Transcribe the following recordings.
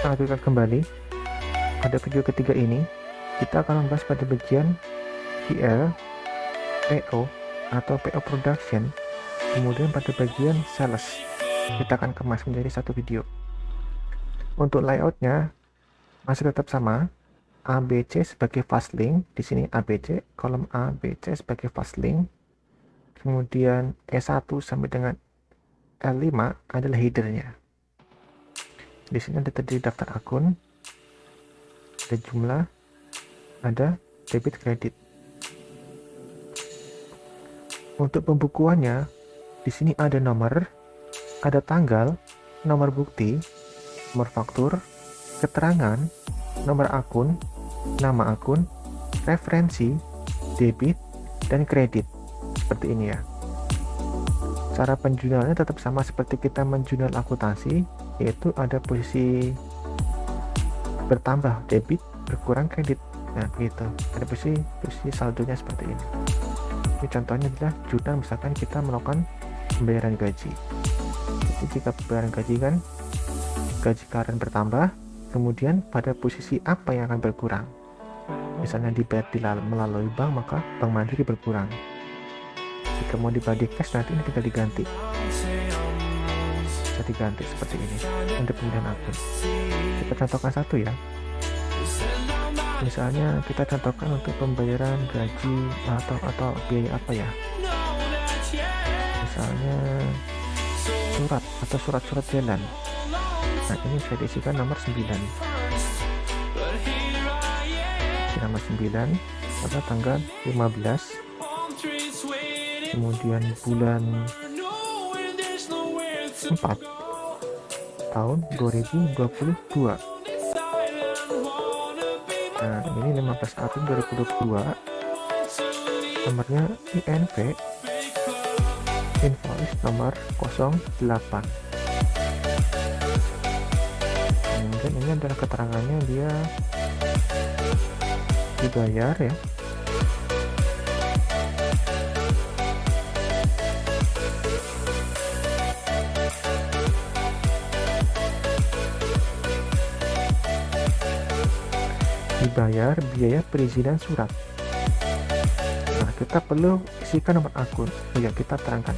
kita lanjutkan kembali. Pada video ketiga ini kita akan membahas pada bagian PL, PO atau PO production, kemudian pada bagian sales. Kita akan kemas menjadi satu video. Untuk layoutnya masih tetap sama, ABC sebagai fast link. Di sini ABC, kolom ABC sebagai fast link. Kemudian E1 sampai dengan L5 adalah headernya. Di sini ada terdiri daftar akun, ada jumlah, ada debit kredit. Untuk pembukuannya, di sini ada nomor, ada tanggal, nomor bukti, nomor faktur, keterangan, nomor akun, nama akun, referensi, debit, dan kredit. Seperti ini ya. Cara penjurnalnya tetap sama seperti kita menjurnal akuntansi, yaitu ada posisi bertambah debit, berkurang kredit. Nah, begitu. Ada posisi saldonya seperti ini. Ini contohnya adalah jurnal, misalkan kita melakukan pembayaran gaji. Jadi jika pembayaran gaji kan gaji karyawan bertambah, kemudian pada posisi apa yang akan berkurang? Misalnya dibayar melalui bank, maka Bank Mandiri berkurang. Jika mau dibayar di cash, nanti ini tinggal diganti. Bisa diganti seperti ini untuk pemilihan akun. Kita contohkan satu ya. Misalnya kita contohkan untuk pembayaran gaji atau biaya apa ya? Misalnya surat atau surat-surat jalan. Nah, ini bisa diisikan nomor 9. Nomor 9 pada tanggal 15, kemudian bulan 4 tahun 2022. Nah, ini 15 April 2022. Nomornya INV, invoice nomor 08. Kemudian ini adalah keterangannya, dia dibayar ya. Dibayar biaya perizinan surat. Nah, kita perlu isikan nomor akun. Ya, kita terangkan.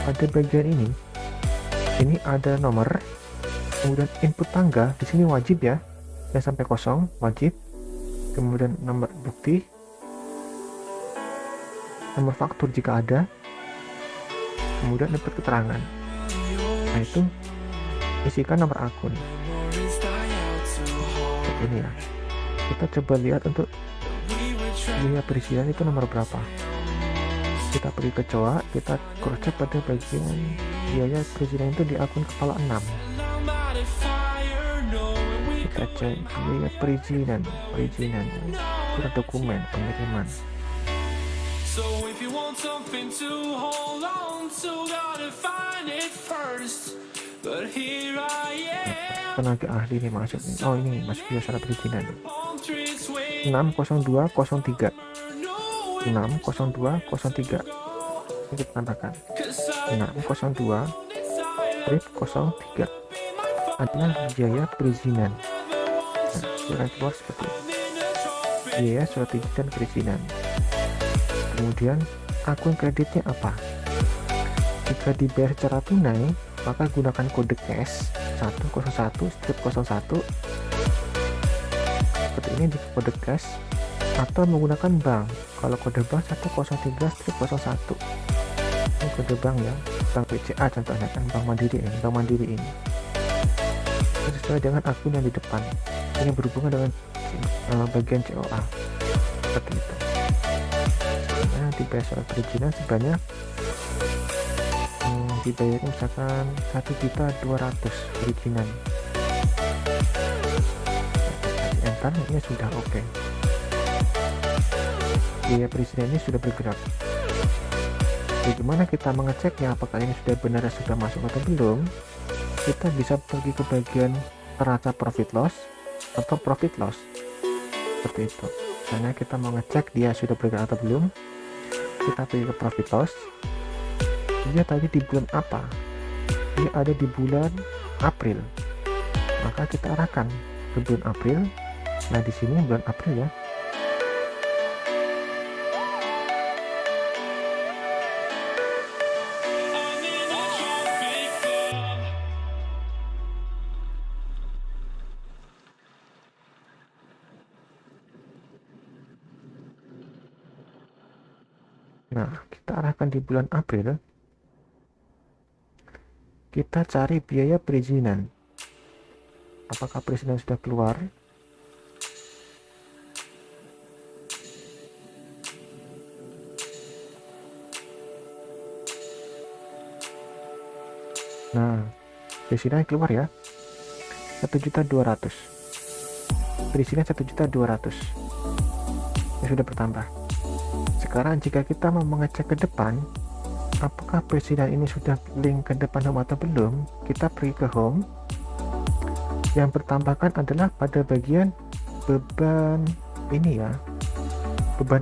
Pada bagian ini ada nomor, kemudian input tanggal. Di sini wajib ya, yang sampai kosong wajib. Kemudian nomor bukti, nomor faktur jika ada, kemudian input keterangan. Nah, itu isikan nomor akun. Seperti ini ya. Kita coba lihat untuk biaya perizinan itu nomor berapa. Kita pergi ke COA, kita cross check pada bagian biaya perizinan itu di akun kepala 6. Kita cek biaya perizinan, surat dokumen pengiriman. Tenaga ahli ini masuk. Oh, ini masuk biaya syarat perizinan. 60203. 60203. Ini kita tambahkan 602 03 adalah biaya perizinan. Nah, surat keluar seperti ini. Biaya surat izin perizinan. Kemudian akun kreditnya apa? Jika dibayar secara tunai, maka gunakan kode cash 101/01 seperti ini di kode cash, atau menggunakan bank. Kalau kode bank 103/01 ini kode bank ya, bank BCA contohnya kan, Bank Mandiri ini sesuai dengan akun yang di depan yang berhubungan dengan bagian COA seperti itu. Nah, dibayar surat perizinan sebanyak dibayar misalkan 1.200.000 perizinan. Enter, ini sudah oke. Biaya perizinan ini sudah bergerak. Bagaimana kita mengeceknya apakah ini sudah benar, sudah masuk atau belum? Kita bisa pergi ke bagian neraca profit loss atau profit loss seperti itu. Misalnya kita mau ngecek dia sudah bergerak atau belum, kita pergi ke profit loss. Dia tadi di bulan apa? Dia ada di bulan April. maka kita arahkan ke bulan April. Nah, di sini bulan April ya. Nah, kita arahkan di bulan April. Kita cari biaya perizinan. Apakah perizinan sudah keluar? Nah, perizinan keluar ya. 1.200.000. Perizinan 1.200.000. Ya, sudah bertambah. Sekarang jika kita mau mengecek ke depan, apakah perizinan ini sudah link ke depan home atau belum, kita pergi ke home. Yang bertambahkan adalah pada bagian beban ini ya, beban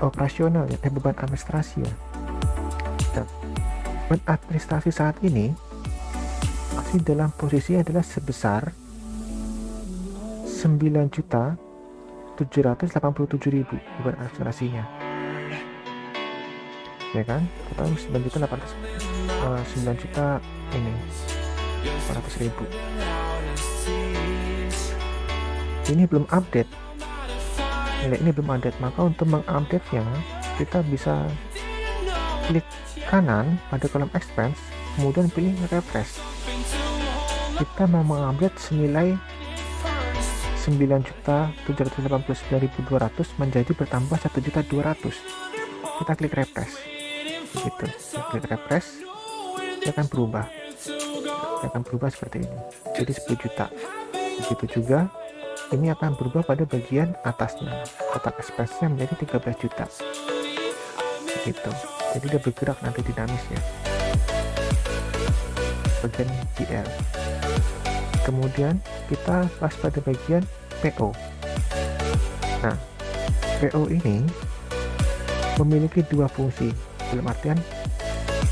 operasional ya, beban administrasi ya. Dan beban administrasi saat ini masih dalam posisi adalah sebesar 9.787.000 beban administrasinya, ya kan? Total 9 juta ini 400.000. Ini belum update, nilai ini belum update. Maka untuk mengupdate nya kita bisa klik kanan pada kolom expense, kemudian pilih refresh. Kita mau mengupdate senilai 9.789.200 menjadi bertambah 1.200.000. Kita klik refresh, begitu. Klik refresh, dia akan berubah. Dia akan berubah seperti ini, jadi 10 juta. Begitu juga ini akan berubah pada bagian atasnya, total expense-nya menjadi 13 juta. Begitu. Jadi dia bergerak nanti dinamisnya. Bagian GL. Kemudian kita pas pada bagian PO. Nah, PO ini memiliki dua fungsi, dalam artian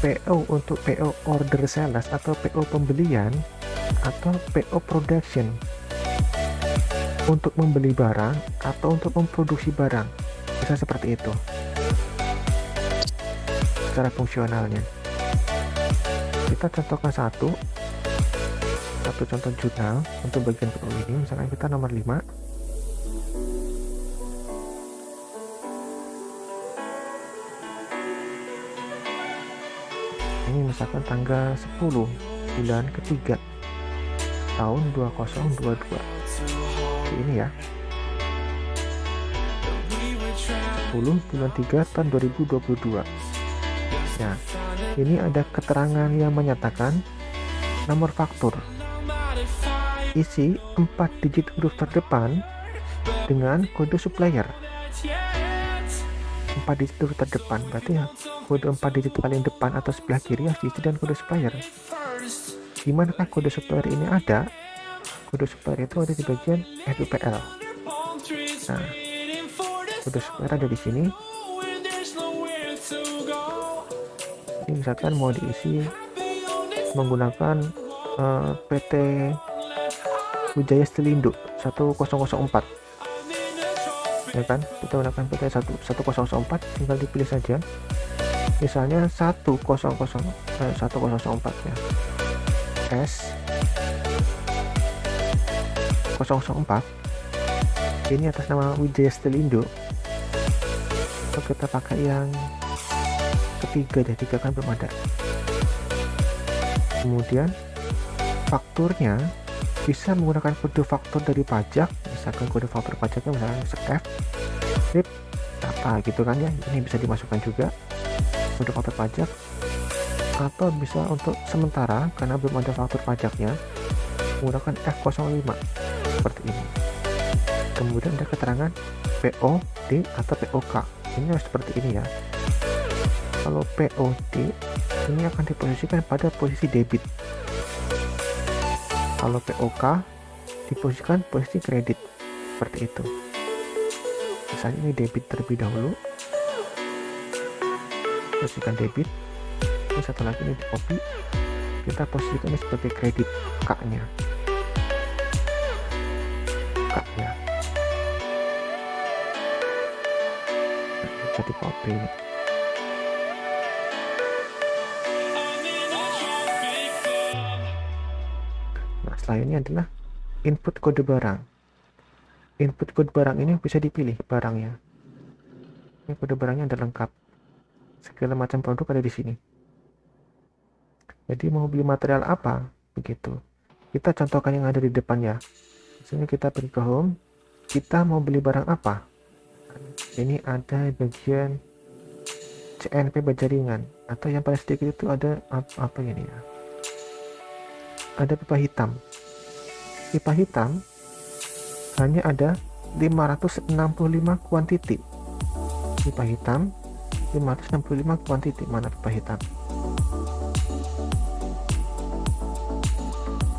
PO untuk PO order sales atau PO pembelian, atau PO production untuk membeli barang atau untuk memproduksi barang. Bisa seperti itu secara fungsionalnya. Kita contohkan satu contoh jurnal untuk bagian PO ini. Misalkan kita nomor 5. Ini misalkan tanggal 10 bulan ketiga tahun 2022. Ini ya, 10 bulan 3 tahun 2022. Nah, ini ada keterangan yang menyatakan nomor faktur isi 4 digit huruf terdepan dengan kode supplier. 4 digit huruf terdepan berarti ya, kode 4 digit paling depan atau sebelah kiri harus diisi dan kode supplier. Dimanakah kode supplier ini ada? Kode supplier itu ada di bagian FUPL. Nah, kode supplier ada di sini. Ini misalkan mau diisi menggunakan PT Wijaya Stelindo 1004, ya kan? Kita gunakan PT 1004, tinggal dipilih saja. Misalnya 104 ya, S 004. Ini atas nama Wijaya Stelindo. Atau kita pakai yang ketiga deh, 3 kan belum ada. Kemudian fakturnya bisa menggunakan kode faktur dari pajak, misalkan kode faktur pajaknya misalkan F RIP apa gitu kan ya. Ini bisa dimasukkan juga kode faktur pajak, atau bisa untuk sementara karena belum ada faktur pajaknya menggunakan F05 seperti ini. Kemudian ada keterangan POD atau POK. Ini harus seperti ini ya. Kalau POD ini akan diposisikan pada posisi debit. Kalau POK diposisikan posisi kredit, seperti itu. Misalnya ini debit terlebih dahulu, posisikan debit. Ini satu lagi ini di copy, kita posisikan ini sebagai kredit, K nya buka ya. Nah, bisa di copy ini. Nah, setelah ini adalah input kode barang. Input kode barang ini bisa dipilih barangnya. Ini kode barangnya ada lengkap. Segala macam produk ada di sini. Jadi mau beli material apa, begitu. Kita contohkan yang ada di depan ya. Misalnya kita pergi ke home, kita mau beli barang apa. Ini ada bagian CNP baja ringan, atau yang paling sedikit itu ada apa ini ya. Ada pipa hitam. Pipa hitam hanya ada 565 kuantiti. Pipa hitam 565 kuantiti. Mana pipa hitam?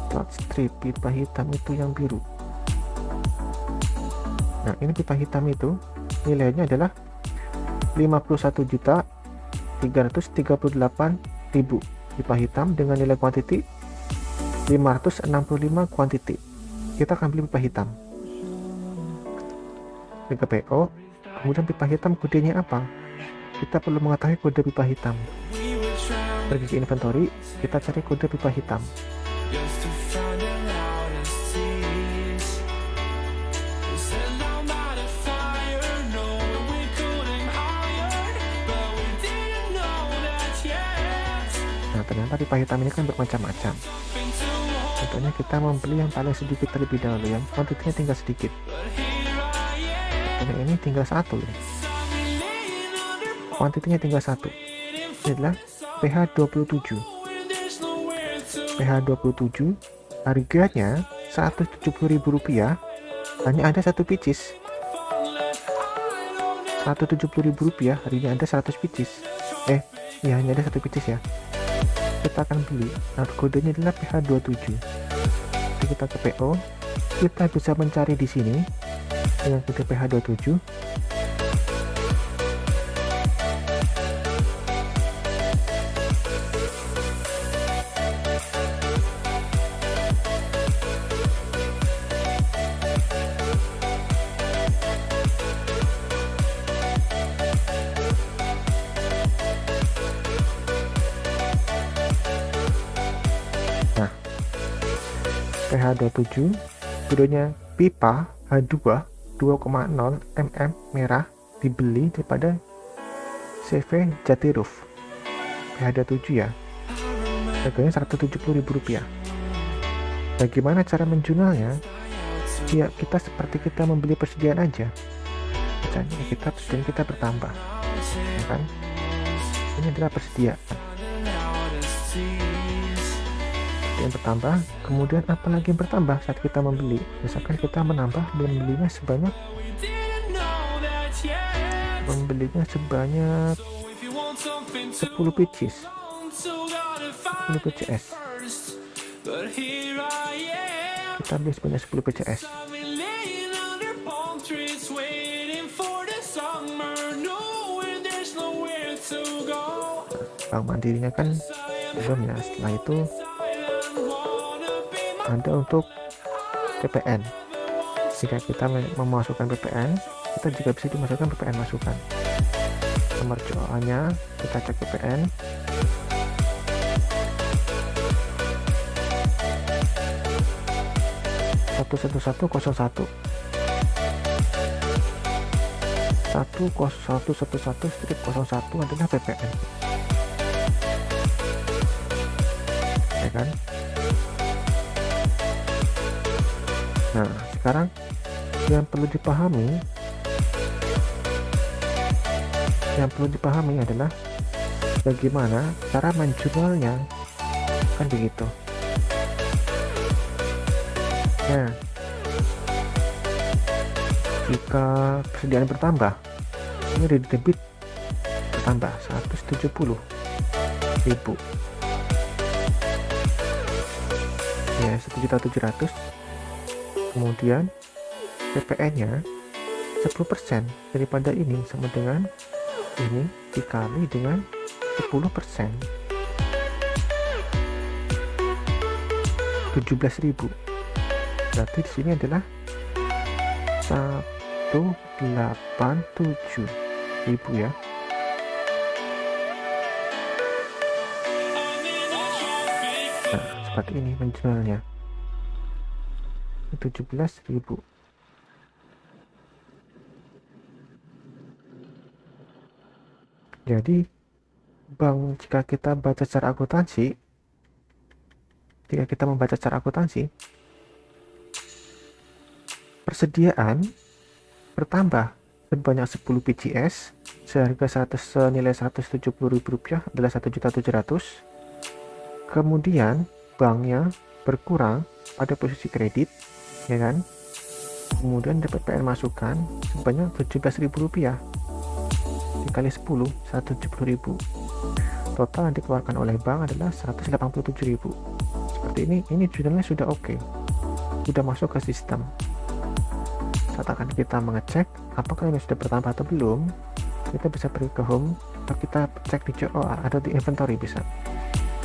Flat strip pipa hitam itu yang biru. Nah, ini pipa hitam itu nilainya adalah 51.338.000 pipa hitam dengan nilai kuantiti 565 kuantiti. Kita akan beli pipa hitam. Ke PO, kemudian pipa hitam kodenya apa? Kita perlu mengetahui kode pipa hitam. Pergi ke inventory, kita cari kode pipa hitam. Nah, ternyata pipa hitam ini kan bermacam-macam. Contohnya kita membeli yang paling sedikit terlebih dahulu, yang kuantitinya tinggal sedikit. Contohnya ini tinggal satu ya. Kuantitinya tinggal satu. Ini adalah PH27. PH27 harganya Rp170.000, hanya ada satu pieces. Rp170.000, harinya ada 100 pieces. Ya hanya ada satu pieces ya. Kita akan beli. Nah, kodenya adalah PH27. Jadi kita ke PO, kita bisa mencari di sini dengan kode PH27. Nah, PH27 kodenya pipa H2 2,0 mm merah dibeli daripada CV Jatiruf. PH27 ya. Harganya Rp170.000. Bagaimana cara menjualnya? Ya, kita seperti kita membeli persediaan aja. Misalnya persediaan kita bertambah, ya kan? Ini adalah persediaan yang bertambah. Kemudian apa lagi yang bertambah saat kita membeli? Misalkan kita membelinya sebanyak 10 pieces, 10 PCS. Kita beli sebanyak 10 PCS. Bank Mandirinya kan belum ya. Setelah itu ada untuk PPN. Jika kita memasukkan PPN, kita juga bisa dimasukkan PPN masukan. Nomor COA-nya kita cek PPN. Satu 1101 adalah PPN, ya kan? Nah, sekarang yang perlu dipahami adalah bagaimana cara menjualnya, kan begitu. Nah, jika persediaan bertambah, ini dari debit bertambah 170.000 ya, 1.700.000. Kemudian PPN nya 10% daripada ini sama dengan ini dikali dengan 10%, 17.000. Berarti di sini adalah 187.000 ya. Nah, seperti ini menjualnya 17.000. Jadi bank, jika kita membaca secara akuntansi, persediaan bertambah sebanyak 10 PCS senilai Rp170.000 adalah 1.700.000. Kemudian banknya berkurang pada posisi kredit, ya kan? Kemudian dapat PPN masukan sebanyak Rp17.000 dikali 10, 170.000. Total yang dikeluarkan oleh bank adalah 187.000. Seperti ini jurnalnya sudah oke, sudah masuk ke sistem. Saat akan kita mengecek apakah ini sudah bertambah atau belum, kita bisa pergi ke home atau kita cek di COA atau di inventory. Bisa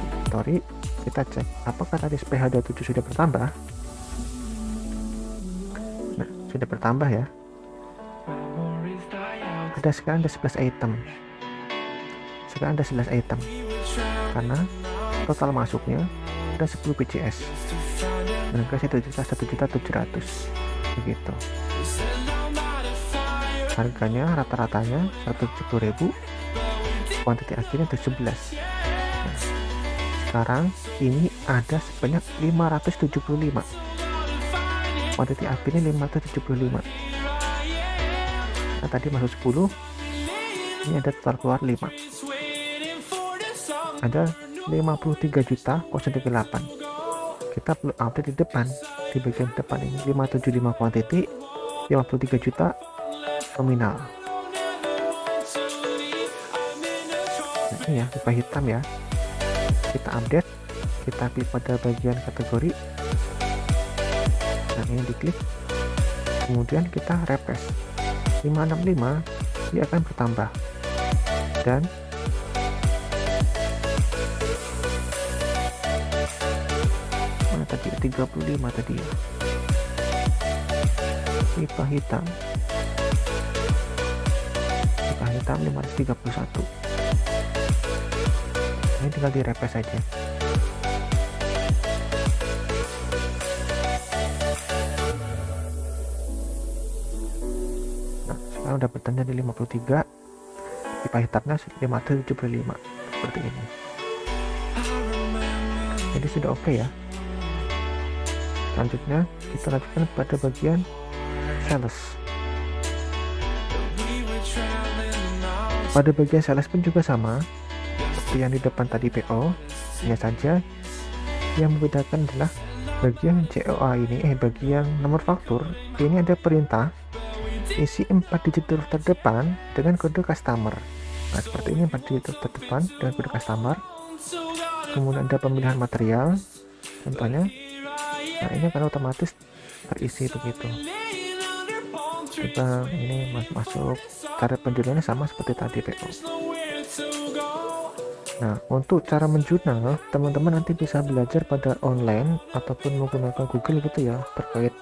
inventory, kita cek apakah tadi PH27 sudah bertambah. Nah, sudah bertambah ya. Sekarang ada 11 item. Karena total masuknya ada 10 PCS. Dan harga 1.700.000 begitu. Harganya rata-ratanya 170.000, kuantiti akhirnya 17. Nah, sekarang ini ada sebanyak 575, kuantiti akhirnya 575. Nah, tadi masuk 10, ini ada total keluar 5, ada 53.038. Kita perlu update di depan, di bagian depan ini 575 kuantiti, 53 juta nominal. Nah, ini ya pipa hitam ya, kita update, kita pilih pada bagian kategori. Nah, ini diklik, kemudian kita refresh 565, dia akan bertambah. Dan mana tadi 35 tadi ya, pipa hitam 531. Ini tinggal di refresh saja. Nah, sekarang udah bertanda di 53, pipa hitamnya 575 seperti ini. Jadi sudah oke ya. Selanjutnya kita lanjutkan pada bagian sales. Pada bagian sales pun juga sama seperti yang di depan tadi PO, hanya saja yang membedakan adalah bagian COA ini, bagian nomor faktur ini ada perintah isi 4 digit huruf terdepan dengan kode customer. Nah, seperti ini 4 digit huruf terdepan dengan kode customer. Kemudian ada pemilihan material contohnya. Nah, ini akan otomatis terisi begitu. Kita ini masuk cara penjualannya sama seperti tadi PO. Nah, untuk cara menjurnal, teman-teman nanti bisa belajar pada online ataupun menggunakan Google gitu ya, terkait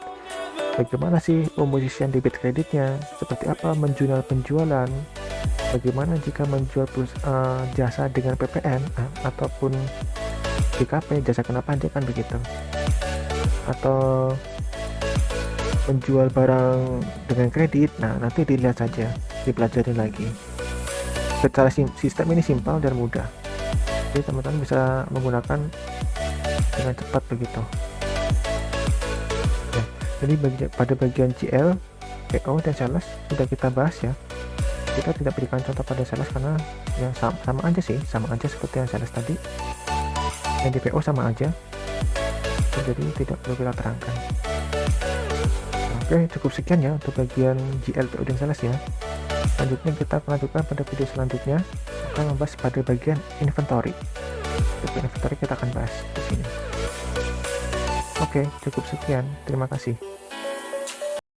bagaimana sih pemposisian debit kreditnya, seperti apa menjurnal penjualan, bagaimana jika menjual jasa dengan PPN ataupun JKP, jasa kena pajak kan begitu, atau menjual barang dengan kredit. Nah, nanti dilihat saja, dipelajari lagi. Secara sistem ini simpel dan mudah, jadi teman-teman bisa menggunakan dengan cepat begitu. Nah, jadi pada bagian GL, PO dan sales sudah kita bahas ya. Kita tidak berikan contoh pada sales karena ya sama aja sih, sama aja seperti yang sales tadi. Yang di PO sama aja, jadi tidak perlu kita terangkan. Oke, cukup sekian ya untuk bagian GL, PO dan sales ya. Selanjutnya kita akan lanjutkan pada video selanjutnya, akan membahas pada bagian inventory. Untuk inventory kita akan bahas di sini. Oke, cukup sekian. Terima kasih.